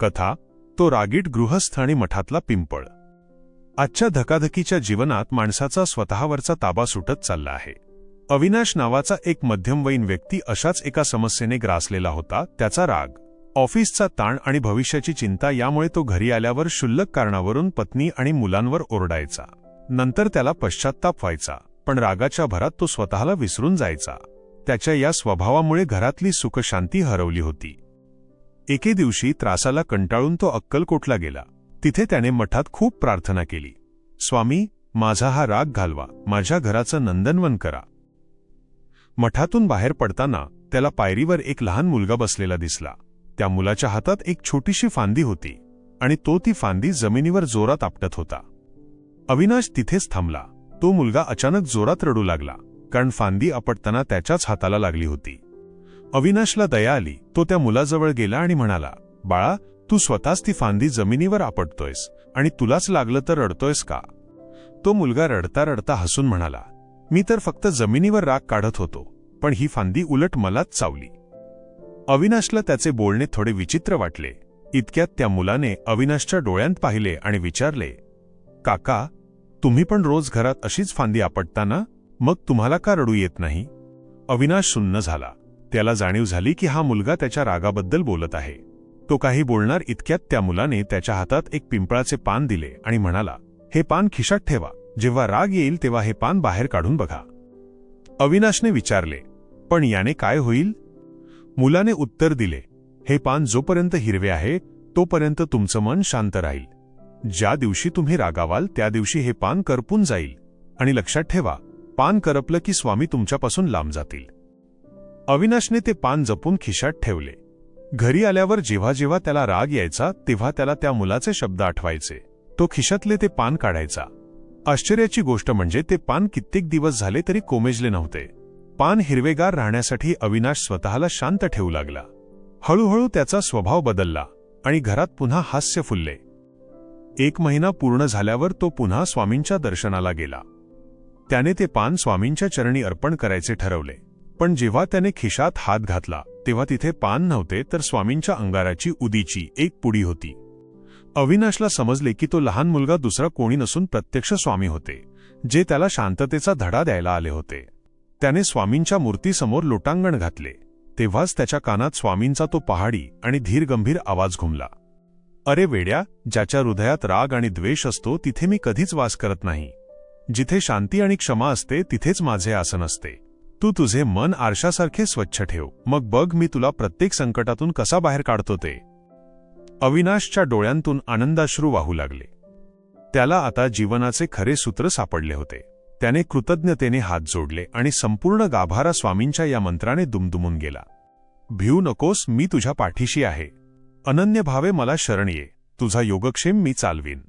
कथा तो रागीट गृहस्थ आणि मठातला पिंपळ। आजच्या धकाधकीच्या जीवनात माणसाचा स्वतःवरचा ताबा सुटत चालला आहे। अविनाश नावाचा एक मध्यमवयीन व्यक्ती अशाच एका समस्येने ग्रासलेला होता। त्याचा राग, ऑफिसचा ताण आणि भविष्याची चिंता यामुळे तो घरी आल्यावर क्षुल्लक कारणावरून पत्नी आणि मुलांवर ओरडायचा। नंतर त्याला पश्चात्ताप व्हायचा, पण रागाच्या भरात तो स्वतःला विसरून जायचा। त्याच्या या स्वभावामुळे घरातली सुखशांती हरवली होती। एके दिवशी त्रासाला कंटाळून तो अक्कलकोटला गेला। तिथे त्याने मठात खूप प्रार्थना केली, स्वामी, माझा हा राग घालवा, माझ्या घराचं नंदनवन करा। मठातून बाहेर पडताना त्याला पायरीवर एक लहान मुलगा बसलेला दिसला। त्या मुलाच्या हातात एक छोटीशी फांदी होती आणि तो ती फांदी जमिनीवर जोरात आपटत होता। अविनाश तिथेच थांबला। तो मुलगा अचानक जोरात रडू लागला, कारण फांदी आपटताना त्याच्याच हाताला लागली होती। अविनाशला दया आली। तो त्या मुलाजवळ गेला आणि म्हणाला, बाळा, तू स्वतःच ती फांदी जमिनीवर आपटतोयस आणि तुलाच लागलं तर रडतोयस का? तो मुलगा रडता रडता हसून म्हणाला, मी तर फक्त जमिनीवर राग काढत होतो, पण ही फांदी उलट मलाच चावली। अविनाशला त्याचे बोलणे थोडे विचित्र वाटले। इतक्यात त्या मुलाने अविनाशच्या डोळ्यांत पाहिले आणि विचारले, काका, तुम्ही पण रोज घरात अशीच फांदी आपटता ना? मग तुम्हाला का रडू येत नाही? अविनाश सुन्न झाला। त्याला जाणीव झाली की हा मुलगा त्याच्या रागाबद्दल बोलत आहे। तो काही बोलणार इतक्यात त्या मुलाने त्याच्या हातात एक पिंपळाचे पान दिले आणि म्हणाला, हे पान खिशात ठेवा, जेव्हा राग येईल तेव्हा हे पान बाहेर काढून बघा। अविनाशने विचारले, पण याने काय होईल? मुलाने उत्तर दिले, हे पान जोपर्यंत हिरवे आहे तोपर्यंत तुमचं मन शांत राहील। ज्या दिवशी तुम्ही रागावाल त्या दिवशी हे पान करपून जाईल, आणि लक्षात ठेवा, पान करपलं की स्वामी तुमच्यापासून लांब जातील। अविनाशने ते पान जपून खिशात ठेवले। घरी आल्यावर जेव्हा जेव्हा त्याला राग यायचा तेव्हा त्याला त्या मुलाचे शब्द आठवायचे। तो खिशातले ते पान काढायचा। आश्चर्याची गोष्ट म्हणजे ते पान कित्येक दिवस झाले तरी कोमेजले नव्हते। पान हिरवेगार राहण्यासाठी अविनाश स्वतःला शांत ठेवू लागला। हळूहळू त्याचा स्वभाव बदलला आणि घरात पुन्हा हास्य फुलले। 1 महिना पूर्ण झाल्यावर तो पुन्हा स्वामींच्या दर्शनाला गेला। त्याने ते पान स्वामींच्या चरणी अर्पण करायचे ठरवले, पण जेव्हा त्याने खिशात हात घातला तेव्हा तिथे पान नव्हते, तर स्वामींच्या अंगाराची उदीची एक पुडी होती। अविनाशला समजले की तो लहान मुलगा दुसरा कोणी नसून प्रत्यक्ष स्वामी होते, जे त्याला शांततेचा धडा द्यायला आले होते। त्याने स्वामींच्या मूर्तीसमोर लोटांगण घातले। तेव्हाच त्याच्या कानात स्वामींचा तो पहाडी आणि धीरगंभीर आवाज घुमला, अरे वेड्या, ज्याच्या हृदयात राग आणि द्वेष असतो तिथे मी कधीच वास करत नाही। जिथे शांती आणि क्षमा असते तिथेच माझे आसन असते। तू तुझे मन आरशासारखे स्वच्छ ठेव, मग बघ मी तुला प्रत्येक संकटातून कसा बाहेर काढतो ते। अविनाशच्या डोळ्यांतून आनंदाश्रू वाहू लागले। त्याला आता जीवनाचे खरे सूत्र सापडले होते। त्याने कृतज्ञतेने हात जोडले आणि संपूर्ण गाभारा स्वामींच्या या मंत्राने दुमदुमून गेला। भिऊ नकोस, मी तुझ्या पाठीशी आहे। अनन्य भावे मला शरण ये, तुझा योगक्षेम मी चालवीन।